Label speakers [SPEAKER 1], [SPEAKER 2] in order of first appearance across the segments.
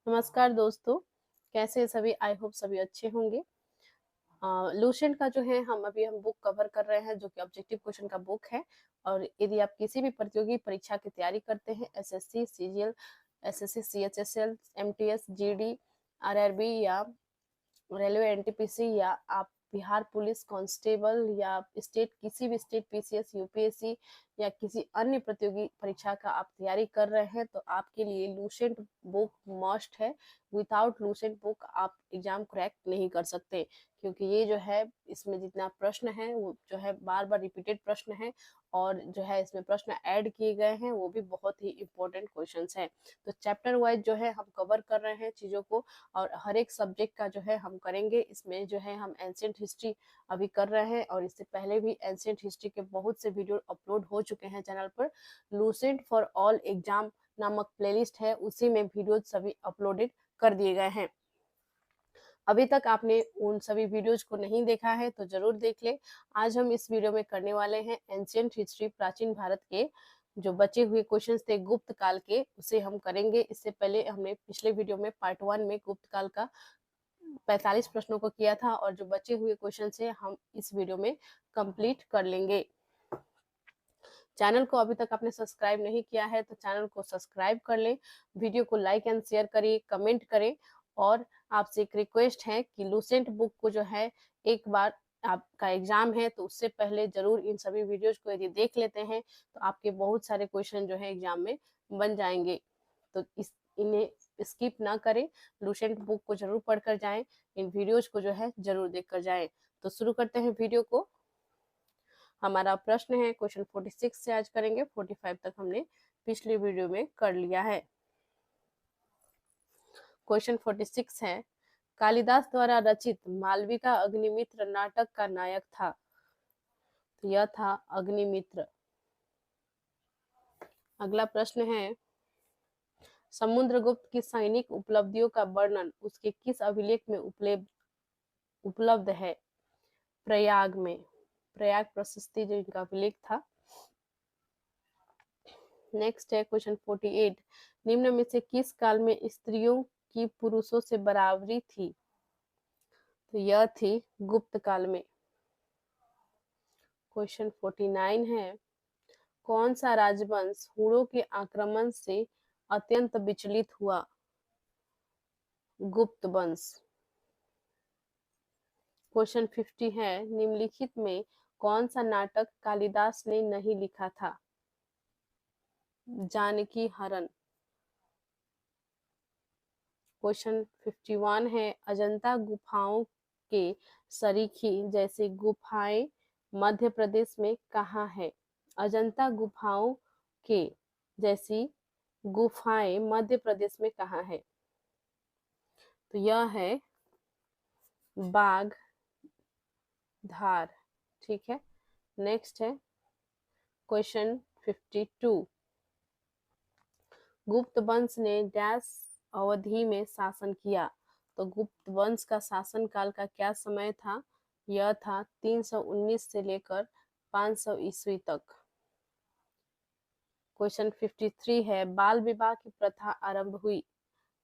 [SPEAKER 1] नमस्कार दोस्तों, कैसे हैं सभी? आई होप सभी अच्छे होंगे। लूसेंट का जो है हम बुक कवर कर रहे हैं जो कि ऑब्जेक्टिव क्वेश्चन का बुक है। और यदि आप किसी भी प्रतियोगी परीक्षा की तैयारी करते हैं, SSC, CGL, SSC, CHSL, MTS, GD, RRB या रेलवे एनटीपीसी, या आप बिहार पुलिस कांस्टेबल या स्टेट किसी भी स्टेट पीसीएस, यूपीएससी या किसी अन्य प्रतियोगी परीक्षा का आप तैयारी कर रहे हैं, तो आपके लिए लूसेंट बुक मस्ट है। विदाउट लूसेंट बुक आप एग्जाम क्रैक नहीं कर सकते, क्योंकि ये जो है इसमें जितना प्रश्न है वो जो है बार बार रिपीटेड प्रश्न है, और जो है इसमें प्रश्न ऐड किए गए हैं वो भी बहुत ही इंपॉर्टेंट क्वेश्चंस हैं। तो चैप्टर वाइज जो है हम कवर कर रहे हैं चीज़ों को, और हर एक सब्जेक्ट का जो है हम करेंगे। इसमें जो है हम एंशिएंट हिस्ट्री अभी कर रहे हैं, और इससे पहले भी एंशिएंट हिस्ट्री के बहुत से वीडियो अपलोड हो चुके हैं चैनल पर। लूसेंट फॉर ऑल एग्जाम नामक प्लेलिस्ट है, उसी में वीडियो सभी अपलोडेड कर दिए गए हैं। अभी तक आपने उन सभी वीडियोज को नहीं देखा है तो जरूर देख ले। आज हम इस वीडियो में करने वाले हैं एंशिएंट हिस्ट्री, प्राचीन भारत के जो बचे हुए क्वेश्चंस थे गुप्त काल के, उसे हम करेंगे। इससे पहले हमने पिछले वीडियो में पार्ट 1 में गुप्त काल का 45 प्रश्नों को किया था, और जो बचे हुए क्वेश्चन है हम इस वीडियो में कंप्लीट कर लेंगे। चैनल को अभी तक आपने सब्सक्राइब नहीं किया है तो चैनल को सब्सक्राइब कर लें, वीडियो को लाइक एंड शेयर करिए, कमेंट करें। और आपसे एक रिक्वेस्ट है कि लूसेंट बुक को जो है एक बार आपका एग्जाम है तो उससे पहले जरूर इन सभी वीडियोज को यदि देख लेते हैं तो आपके बहुत सारे क्वेश्चन जो है एग्जाम में बन जाएंगे। तो इन्हें स्किप ना करें, लूसेंट बुक को जरूर पढ़कर जाएं, इन वीडियोज को जो है जरूर देख कर जाएं। तो शुरू करते हैं वीडियो को। हमारा प्रश्न है क्वेश्चन 46 से आज करेंगे, 45 तक हमने पिछली वीडियो में कर लिया है। क्वेश्चन 46 है, कालिदास द्वारा रचित मालविका अग्निमित्र नाटक का नायक था। तो यह था अग्निमित्र। अगला प्रश्न है, समुद्रगुप्त की सैनिक उपलब्धियों का वर्णन उसके किस अभिलेख में उपलब्ध है? प्रयाग में, प्रयाग प्रशस्ति जो इनका अभिलेख था। नेक्स्ट है क्वेश्चन 48, निम्न में से किस काल में स्त्रियों की पुरुषों से बराबरी थी? तो यह थी गुप्त काल में। क्वेश्चन 49 है, कौन सा राजवंश हुणों के आक्रमण से अत्यंत विचलित हुआ? गुप्त वंश। क्वेश्चन 50 है, निम्नलिखित में कौन सा नाटक कालिदास ने नहीं लिखा था? जानकी हरण। क्वेश्चन 51 है, अजंता गुफाओं के सरीखी जैसे गुफाएं मध्य प्रदेश में कहाँ है? अजंता गुफाओं के जैसी गुफाएं मध्य प्रदेश में कहाँ है? तो यह है बाघ धार। ठीक है। नेक्स्ट है क्वेश्चन 52, गुप्त वंश ने डैश अवधि में शासन किया? तो गुप्त वंश का शासन काल का क्या समय था? यह था 319 से लेकर 500 ईस्वी तक। क्वेश्चन 53 है, बाल विवाह की प्रथा आरंभ हुई?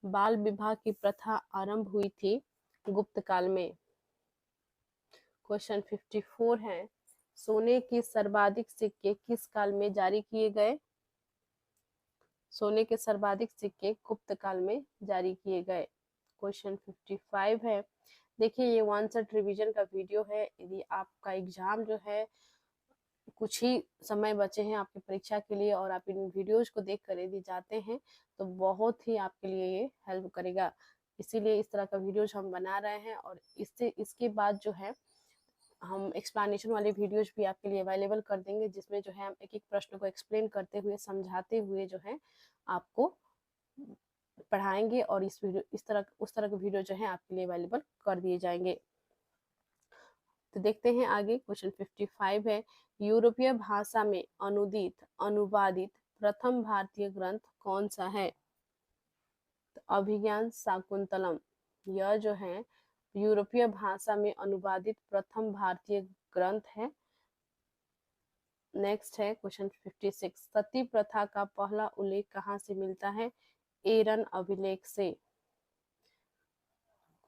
[SPEAKER 1] बाल विवाह की प्रथा आरंभ हुई थी गुप्त काल में। क्वेश्चन 54 है, सोने के सर्वाधिक सिक्के किस काल में जारी किए गए? सोने के सर्वाधिक सिक्के गुप्त काल में जारी किए गए। क्वेश्चन 55 है, देखिए ये वन शॉट रिवीजन का वीडियो है। यदि आपका एग्जाम जो है कुछ ही समय बचे हैं आपकी परीक्षा के लिए, और आप इन वीडियोज को देख कर यदि जाते हैं तो बहुत ही आपके लिए ये हेल्प करेगा। इसीलिए इस तरह का वीडियोज हम बना रहे हैं, और इसके बाद जो है हम एक्सप्लेनेशन वाले वीडियोज भी आपके लिए अवेलेबल कर देंगे, जिसमें जो है हम एक एक प्रश्न को एक्सप्लेन करते हुए, समझाते हुए जो है आपको पढ़ाएंगे, और इस तरह उस तरह के वीडियो जो है आपके लिए अवेलेबल कर दिए जाएंगे। तो देखते हैं आगे। क्वेश्चन 55 है, यूरोपीय भाषा में अनुवादित प्रथम भारतीय ग्रंथ कौन सा है? तो अभिज्ञान शाकुंतलम। यह जो है यूरोपीय भाषा में अनुवादित प्रथम भारतीय ग्रंथ है। नेक्स्ट है क्वेश्चन 56, सती प्रथा का पहला उल्लेख कहाँ से मिलता है? एरन अभिलेख से।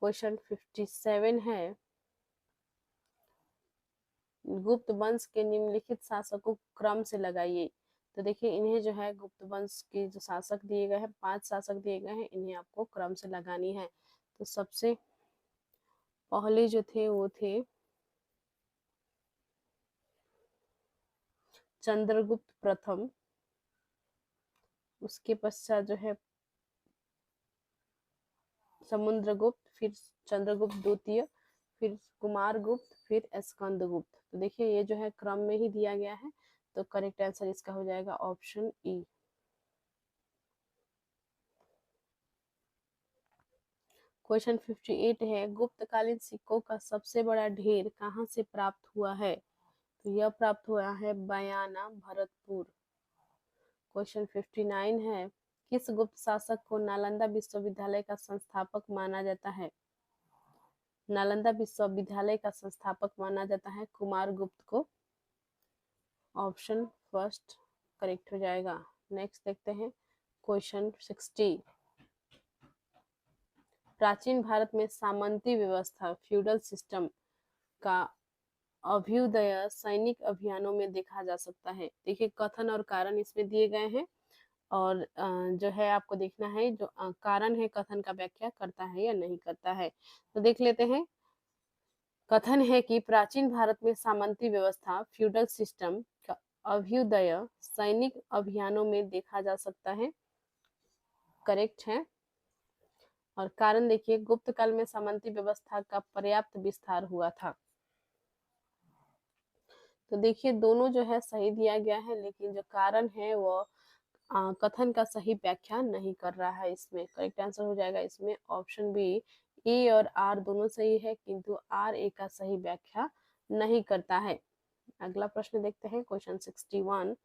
[SPEAKER 1] क्वेश्चन 57 है, गुप्त वंश के निम्नलिखित शासकों को क्रम से लगाइए। तो देखिए इन्हें जो है गुप्त वंश के जो शासक दिए गए हैं, 5 शासक दिए गए हैं, इन्हें आपको क्रम से लगानी है। तो सबसे पहले जो थे वो थे चंद्रगुप्त प्रथम, उसके पश्चात जो है समुद्रगुप्त, फिर चंद्रगुप्त द्वितीय, फिर कुमारगुप्त, फिर स्कंदगुप्त। तो देखिए ये जो है क्रम में ही दिया गया है, तो करेक्ट आंसर इसका हो जाएगा ऑप्शन ई। क्वेश्चन 58 है, गुप्तकालीन सिक्कों का सबसे बड़ा ढेर कहाँ से प्राप्त हुआ है? तो यह प्राप्त हुआ है बयाना, भरतपुर। क्वेश्चन 59 है, किस गुप्त शासक को नालंदा विश्वविद्यालय का संस्थापक माना जाता है? नालंदा विश्वविद्यालय का संस्थापक माना जाता है कुमारगुप्त को। ऑप्शन फर्स्ट करेक्ट हो जाएगा। नेक्स्ट देखते हैं क्वेश्चन 60, प्राचीन भारत में सामंती व्यवस्था, फ्यूडल सिस्टम का अभ्युदय सैनिक अभियानों में देखा जा सकता है। देखिए कथन और कारण इसमें दिए गए हैं, और जो है आपको देखना है जो कारण है कथन का व्याख्या करता है या नहीं करता है। तो देख लेते हैं। कथन है कि प्राचीन भारत में सामंती व्यवस्था, फ्यूडल सिस्टम का अभ्युदय सैनिक अभियानों में देखा जा सकता है, करेक्ट है। और कारण देखिए, गुप्त काल में सामंती व्यवस्था का पर्याप्त विस्तार हुआ था। तो देखिए दोनों जो है सही दिया गया है, लेकिन जो कारण है वो कथन का सही व्याख्या नहीं कर रहा है। इसमें करेक्ट आंसर हो जाएगा इसमें ऑप्शन बी। ए और आर दोनों सही है, किंतु आर ए का सही व्याख्या नहीं करता है। अगला प्रश्न देखते हैं क्वेश्चन 61,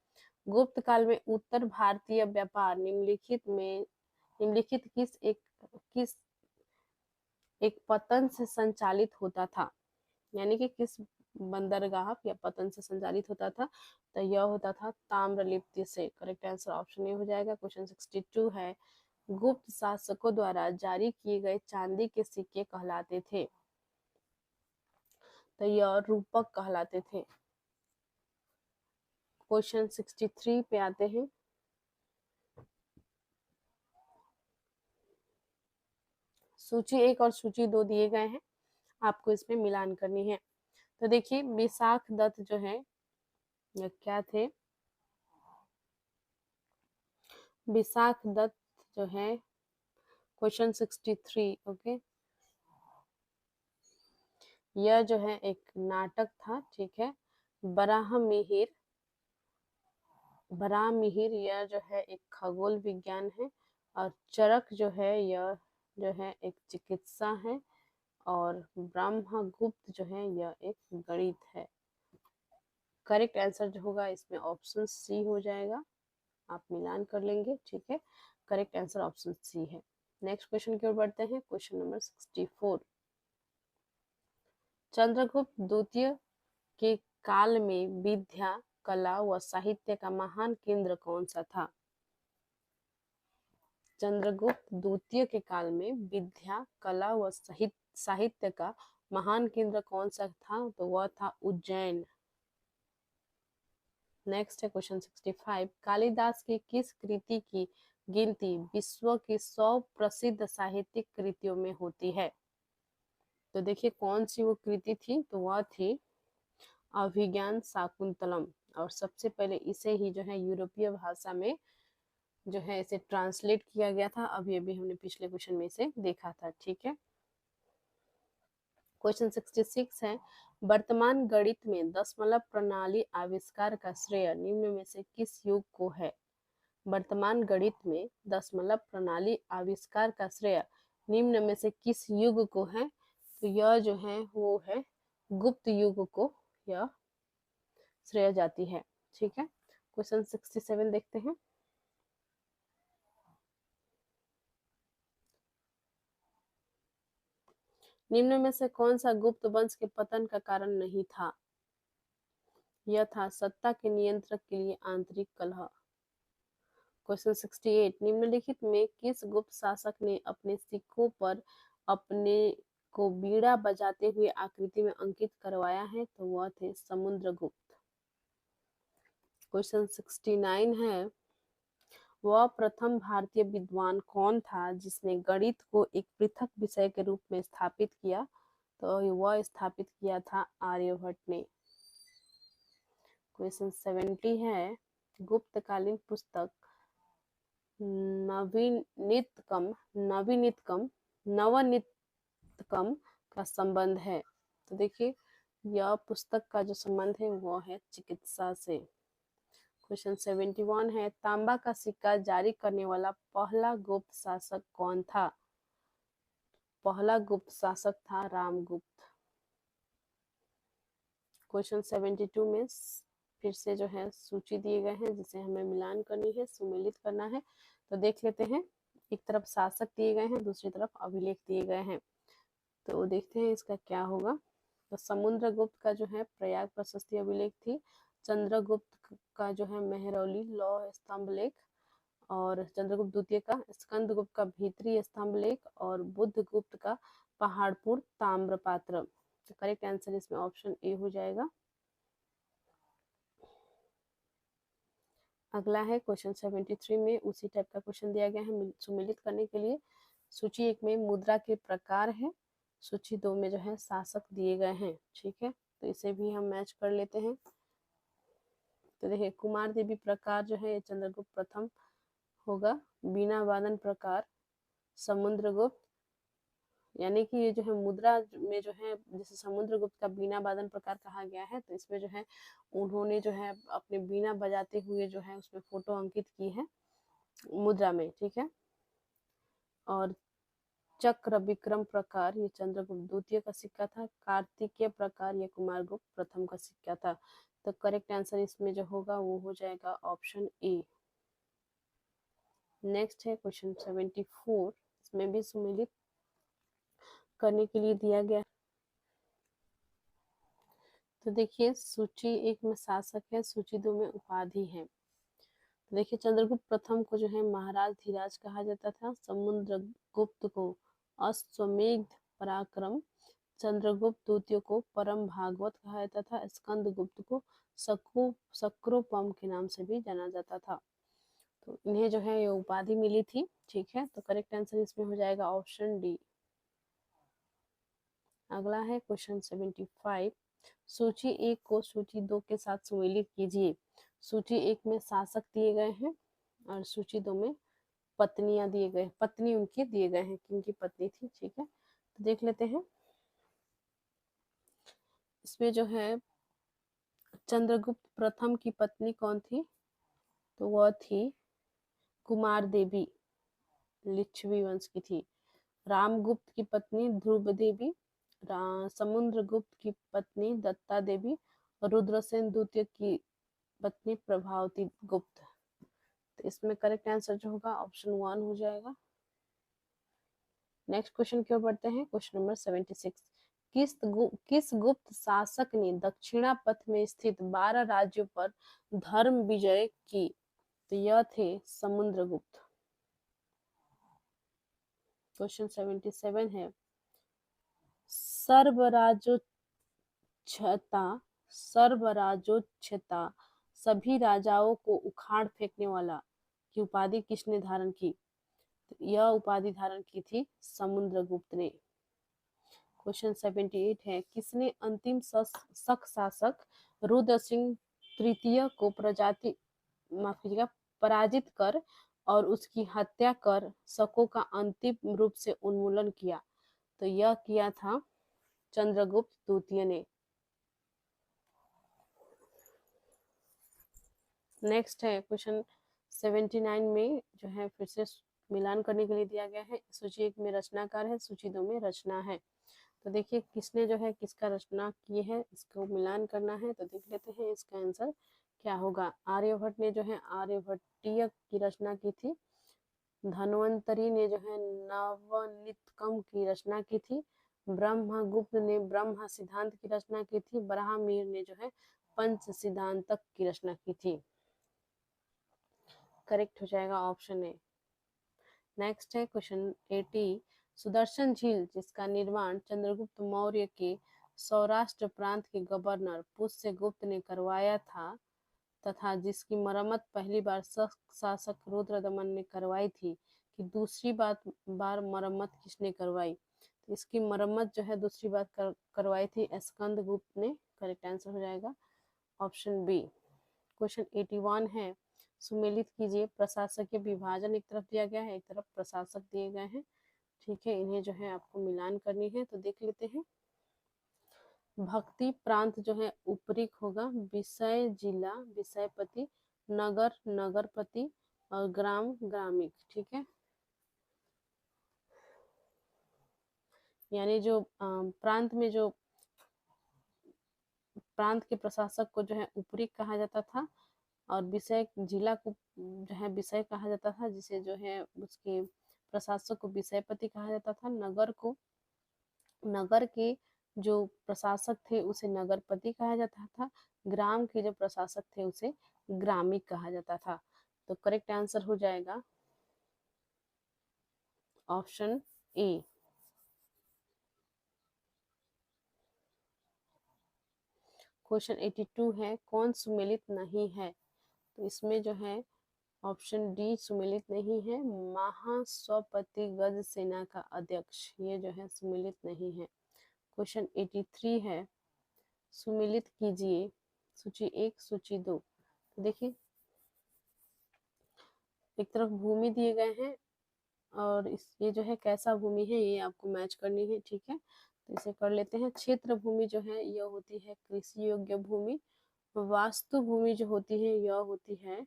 [SPEAKER 1] गुप्त काल में उत्तर भारतीय व्यापार निम्नलिखित किस एक पतन से संचालित होता था? यानी कि किस बंदरगाह या पतन से संचालित होता था? तो यह होता था ताम्रलिप्ति से। करेक्ट आंसर ऑप्शन ए हो जाएगा। क्वेश्चन 62 है, गुप्त शासकों द्वारा जारी किए गए चांदी के सिक्के कहलाते थे? तो यह रूपक कहलाते थे। क्वेश्चन 63 पे आते हैं। सूची 1 और सूची 2 दिए गए हैं, आपको इसमें मिलान करनी है। तो देखिए विशाख दत्त जो है ये क्या थे? विशाख दत्त जो है क्वेश्चन 63, ओके, यह जो है एक नाटक था, ठीक है। बराह मिहिर यह जो है एक खगोल विज्ञान है, और चरक जो है यह जो है एक चिकित्सा है, और ब्रह्मगुप्त जो है यह एक गणित है। करेक्ट आंसर जो होगा इसमें ऑप्शन सी हो जाएगा। आप मिलान कर लेंगे, ठीक है। करेक्ट आंसर ऑप्शन सी है। नेक्स्ट क्वेश्चन की ओर बढ़ते हैं, क्वेश्चन नंबर 64, चंद्रगुप्त द्वितीय के काल में विद्या, कला व साहित्य का महान केंद्र कौन सा था? चंद्रगुप्त द्वितीय के काल में विद्या, कला व साहित्य का महान केंद्र कौन सा था? तो वह था उज्जैन। नेक्स्ट है क्वेश्चन 65, कालिदास की किस कृति की गिनती विश्व की 100 प्रसिद्ध साहित्यिक कृतियों में होती है? तो देखिए कौन सी वो कृति थी? तो वह थी अभिज्ञान शाकुंतलम, और सबसे पहले इसे ही जो है यूरोपीय भाषा में जो है इसे ट्रांसलेट किया गया था। अभी अभी हमने पिछले क्वेश्चन में इसे देखा था, ठीक है। क्वेश्चन 66 है, वर्तमान गणित में दशमलव प्रणाली आविष्कार का श्रेय निम्न में से किस युग को है? वर्तमान गणित में दशमलव प्रणाली आविष्कार का श्रेय निम्न में से किस युग को है? तो यह जो है वो है गुप्त युग को यह श्रेय जाती है, ठीक है। क्वेश्चन 67 देखते हैं। निम्न में से कौन सा गुप्त वंश के पतन का कारण नहीं था? यह था सत्ता के नियंत्रक के लिए आंतरिक कलह। क्वेश्चन 68, निम्नलिखित में किस गुप्त शासक ने अपने सिक्कों पर अपने को बीड़ा बजाते हुए आकृति में अंकित करवाया है? तो वह थे समुद्रगुप्त। क्वेश्चन 69 है, वह प्रथम भारतीय विद्वान कौन था जिसने गणित को एक पृथक विषय के रूप में स्थापित किया? तो वह स्थापित किया था आर्यभट्ट ने। क्वेश्चन 70 है, गुप्तकालीन पुस्तक नवनीतकम का संबंध है? तो देखिए, यह पुस्तक का जो संबंध है वो है चिकित्सा से। क्वेश्चन 71 है, तांबा का सिक्का जारी करने वाला पहला गुप्त शासक कौन था? पहला गुप्त शासक था रामगुप्त। क्वेश्चन 72 में फिर से जो है सूची दिए गए हैं जिसे हमें मिलान करनी है, सुमेलित करना है। तो देख लेते हैं, एक तरफ शासक दिए गए हैं, दूसरी तरफ अभिलेख दिए गए हैं। तो देखते हैं इसका क्या होगा। तो समुद्रगुप्त का जो है प्रयाग प्रशस्ति अभिलेख थी, चंद्रगुप्त का जो है मेहरौली लौह स्तंभ लेख, और चंद्रगुप्त द्वितीय का स्कंदगुप्त का भीतरी स्तंभ लेख, और बुद्धगुप्त का पहाड़पुर ताम्रपात्र। तो करेक्ट आंसर इसमें ऑप्शन ए हो जाएगा। अगला है क्वेश्चन 73 में उसी टाइप का क्वेश्चन दिया गया है सुमेलित करने के लिए। सूची 1 में मुद्रा के प्रकार है, सूची 2 में जो है शासक दिए गए हैं। ठीक है, तो इसे भी हम मैच कर लेते हैं। तो देखिए, कुमार देवी प्रकार जो है ये चंद्रगुप्त प्रथम होगा, बीना वादन प्रकार समुद्रगुप्त, यानी कि ये जो है मुद्रा में जो है जैसे समुद्रगुप्त का बीना वादन प्रकार कहा गया है, तो इसमें जो है उन्होंने जो है अपने बीना बजाते हुए जो है उसमें फोटो अंकित की है मुद्रा में। ठीक है, और चक्र विक्रम प्रकार ये चंद्रगुप्त द्वितीय का सिक्का था, कार्तिकेय प्रकार ये कुमारगुप्त प्रथम का सिक्का था। तो करेक्ट आंसर इसमें जो होगा वो हो जाएगा ऑप्शन ए। नेक्स्ट है क्वेश्चन 74, इसमें भी सुमेलित करने के लिए दिया गया। तो देखिए, सूची 1 में शासक है, सूची 2 में उपाधि है। तो देखिए, चंद्रगुप्त प्रथम को जो है महाराज धीराज कहा जाता था, समुद्रगुप्त को अश्वमेध पराक्रम, चंद्रगुप्त द्वितीय को परम भागवत कहा जाता था, स्कंदगुप्त को सक्रोपम के नाम से भी जाना जाता था। तो इन्हें जो है ये उपाधि मिली थी। ठीक है, तो करेक्ट आंसर इसमें हो जाएगा ऑप्शन डी। अगला है क्वेश्चन 75, सूची 1 को सूची 2 के साथ सुमेलित कीजिए। सूची 1 में शासक दिए गए हैं और सूची 2 में पत्नियां दिए गए, पत्नी उनकी दिए गए हैं कि उनकी पत्नी थी। ठीक है, तो देख लेते हैं। इसमें जो है चंद्रगुप्त प्रथम की पत्नी कौन थी? तो वह थी कुमार देवी, लिच्छवी वंश की थी। रामगुप्त की पत्नी ध्रुव देवी, समुद्रगुप्त की पत्नी दत्ता देवी, रुद्रसेन द्वितीय की पत्नी प्रभावती गुप्त। तो इसमें करेक्ट आंसर जो होगा ऑप्शन 1 हो जाएगा। नेक्स्ट क्वेश्चन की ओर बढ़ते हैं। क्वेश्चन नंबर 76, किस गुप्त शासक ने दक्षिणा पथ में स्थित 12 राज्यों पर धर्म विजय की? तो यह थे समुद्रगुप्त। क्वेश्चन 77 है, सर्वराजोच्छता सभी राजाओं को उखाड़ फेंकने वाला की उपाधि किसने धारण की? तो यह उपाधि धारण की थी समुद्रगुप्त ने। क्वेश्चन 78 है, किसने अंतिम शक शासक रुद्र सिंह तृतीय को पराजित कर और उसकी हत्या कर शकों का अंतिम रूप से उन्मूलन किया? तो यह किया था चंद्रगुप्त द्वितीय ने। नेक्स्ट है क्वेश्चन 79 में जो है फिर से मिलान करने के लिए दिया गया है। सूची 1 में रचनाकार है, सूची 2 में रचना है। तो देखिए, किसने जो है किसका रचना की है, इसको मिलान करना है। तो देख लेते हैं इसका आंसर क्या होगा। आर्यभट्ट ने जो है आर्यभट्टीय की रचना की थी, धन्वंतरी ने जो है नवनीतकम की रचना की थी, ब्रह्मगुप्त ने ब्रह्म सिद्धांत की रचना की थी, बराहमीर ने जो है पंच सिद्धांतक की रचना की थी। करेक्ट हो जाएगा ऑप्शन ए। नेक्स्ट है क्वेश्चन 80, सुदर्शन झील जिसका निर्माण चंद्रगुप्त मौर्य के सौराष्ट्र प्रांत के गवर्नर पुष्यगुप्त ने करवाया था तथा जिसकी मरम्मत पहली बार शासक रुद्रदमन ने करवाई थी, कि दूसरी बार मरम्मत किसने करवाई? तो इसकी मरम्मत जो है दूसरी बार करवाई थी स्कंदगुप्त ने। करेक्ट आंसर हो जाएगा ऑप्शन बी। क्वेश्चन 81 है, सुमेलित कीजिए। प्रशासकीय विभाजन एक तरफ दिया गया है, एक तरफ प्रशासक दिए गए हैं। ठीक है, इन्हें जो है आपको मिलान करनी है, तो देख लेते हैं। भक्ति प्रांत जो है उपरिक होगा, विषय जिला विषयपति, नगर नगरपति और ग्राम ग्रामिक। ठीक है, यानी जो प्रांत में जो प्रांत के प्रशासक को जो है उपरिक कहा जाता था, और विषय जिला को जो है विषय कहा जाता था, जिसे जो है उसके प्रशासक को विषयपति कहा जाता था। नगर के जो प्रशासक थे उसे नगरपति कहा जाता था। ग्राम के जो प्रशासक थे उसे ग्रामिक कहा जाता था। तो करेक्ट आंसर हो जाएगा ऑप्शन ए। क्वेश्चन 82 है, कौन सुमेलित नहीं है? तो इसमें जो है ऑप्शन डी सुमेलित नहीं है, महासौपति गज सेना का अध्यक्ष, ये जो है सुमेलित नहीं है। क्वेश्चन 83 है, सुमेलित कीजिए सूची 1 सूची 2। तो देखिए, एक तरफ भूमि दिए गए हैं और ये जो है कैसा भूमि है ये आपको मैच करनी है। ठीक है, तो इसे कर लेते हैं। क्षेत्र भूमि जो है यह होती है कृषि योग्य भूमि। वास्तु भूमि जो होती है यह होती है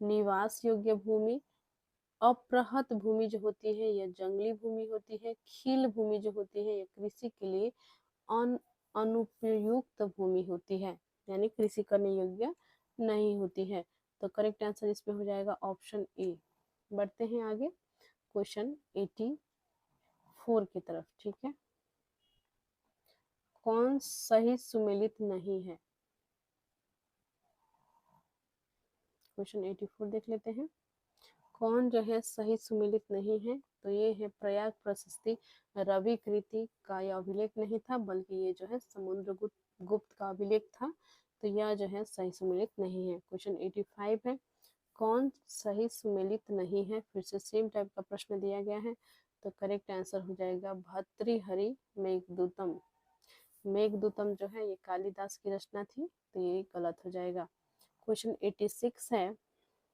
[SPEAKER 1] निवास योग्य भूमि। अप्रहत भूमि जो होती है यह जंगली भूमि होती है। खील भूमि जो होती है यह कृषि के लिए अनुपयुक्त भूमि होती है, यानी कृषि करने योग्य नहीं होती है। तो करेक्ट आंसर इसमें हो जाएगा ऑप्शन ए। बढ़ते हैं आगे क्वेश्चन 84 की तरफ। ठीक है, कौन सही सुमेलित नहीं है? क्वेश्चन 84 देख लेते हैं, कौन जो है सही सुमेलित नहीं है? तो ये है प्रयाग प्रशस्ति रवि कृति का यह अभिलेख नहीं था, बल्कि ये जो है समुद्रगुप्त गुप्त का अभिलेख था। तो यह जो है सही सुमेलित नहीं है। क्वेश्चन 85 है, कौन सही सुमेलित नहीं है? फिर से सेम टाइप का प्रश्न दिया गया है। तो करेक्ट आंसर हो जाएगा भर्तृहरि मेघदूतम। मेघदूतम जो है ये कालिदास की रचना थी, तो ये गलत हो जाएगा। क्वेश्चन 86 है,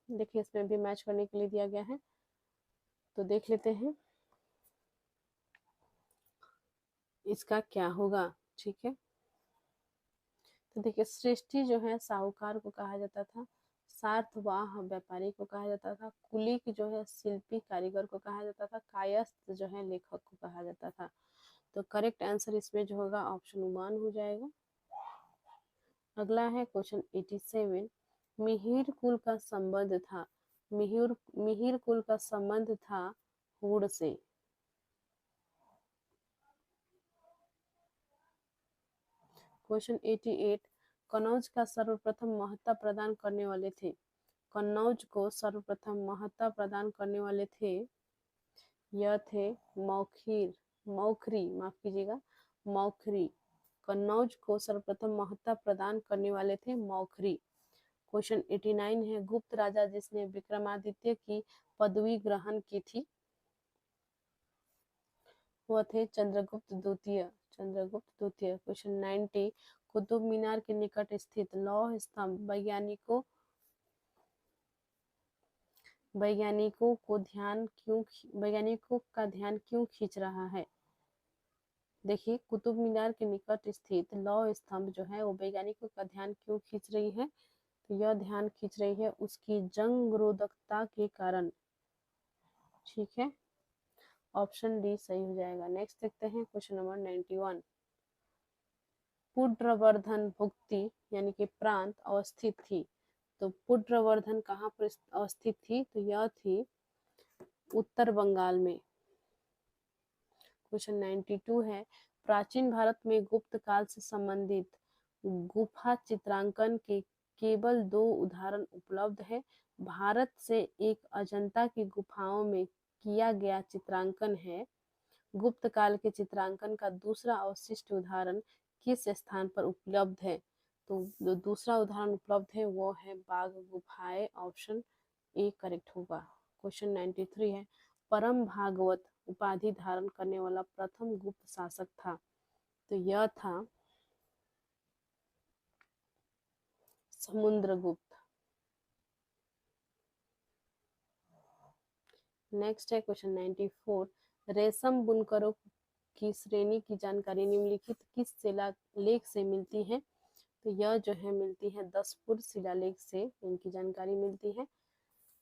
[SPEAKER 1] देखिए इसमें भी मैच करने के लिए दिया गया है, तो देख लेते हैं इसका क्या होगा। ठीक है, तो देखिए सृष्टि जो है साहूकार को कहा जाता था, सार्थवाह व्यापारी को कहा जाता था, कुलिक जो है शिल्पी कारीगर को कहा जाता था, कायस्थ जो है लेखक को कहा जाता था। तो करेक्ट आंसर इसमें जो होगा ऑप्शन 1 हो जाएगा। अगला है क्वेश्चन 87, मिहिर कुल का संबंध था, मिहिर कुल का संबंध था हुड़ से। क्वेश्चन 88, कनौज का सर्वप्रथम महत्ता प्रदान करने वाले थे, कन्नौज को सर्वप्रथम महत्ता प्रदान करने वाले थे, यह थे मौखरी, माफ कीजिएगा, मौखरी। कन्नौज को सर्वप्रथम महत्ता प्रदान करने वाले थे मौखरी। क्वेश्चन 89 है, गुप्त राजा जिसने विक्रमादित्य की पदवी ग्रहण की थी, वह थे चंद्रगुप्त द्वितीय। क्वेश्चन 90, कुतुब मीनार के निकट स्थित लौह स्तंभ वैज्ञानिकों का ध्यान क्यों खींच रहा है? देखिए, कुतुब मीनार के निकट स्थित लौह स्तंभ जो है वो वैज्ञानिकों का ध्यान क्यों खींच रही है? तो यह ध्यान खींच रही है उसकी जंग रोधकता के कारण। ठीक है, ऑप्शन डी सही हो जाएगा। नेक्स्ट देखते हैं क्वेश्चन नंबर 91, पुड्रवर्धन भुक्ति यानी कि प्रांत अवस्थित थी। तो पुड्रवर्धन कहाँ पर अवस्थित थी? तो यह थी उत्तर बंगाल में। क्वेश्चन 92 है, प्राचीन भारत में गुप्त काल से संबंधित गुफा चित्रांकन के केवल 2 उदाहरण उपलब्ध है। भारत से एक अजंता की गुफाओं में किया गया चित्रांकन है, गुप्त काल के चित्रांकन का दूसरा अवशिष्ट उदाहरण किस स्थान पर उपलब्ध है? तो जो दूसरा उदाहरण उपलब्ध है वो है बाघ गुफाएं। ऑप्शन ए करेक्ट होगा। क्वेश्चन 93 है, परम भागवत उपाधि धारण करने वाला प्रथम गुप्त शासक था? तो यह था समुद्रगुप्त। नेक्स्ट है क्वेश्चन 94, रेशम बुनकरों की श्रेणी की जानकारी निम्नलिखित किस शिलालेख से मिलती है? तो यह जो है मिलती है दसपुर शिलालेख से इनकी जानकारी मिलती है।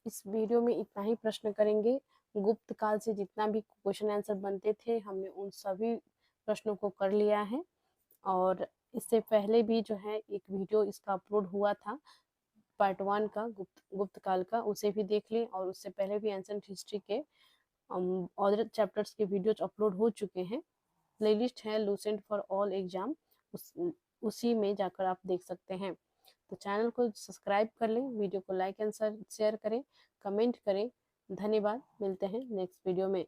[SPEAKER 1] इस वीडियो में इतना ही प्रश्न करेंगे। गुप्त काल से जितना भी क्वेश्चन आंसर बनते थे हमने उन सभी प्रश्नों को कर लिया है, और इससे पहले भी जो है एक वीडियो इसका अपलोड हुआ था पार्ट 1 का गुप्त काल का, उसे भी देख लें। और उससे पहले भी एंशिएंट हिस्ट्री के अदर चैप्टर्स के वीडियोज अपलोड हो चुके हैं। प्लेलिस्ट है लूसेंट फॉर ऑल एग्जाम, उसी में जाकर आप देख सकते हैं। तो चैनल को सब्सक्राइब कर लें, वीडियो को लाइक एंड शेयर करें, कमेंट करें। धन्यवाद, मिलते हैं नेक्स्ट वीडियो में।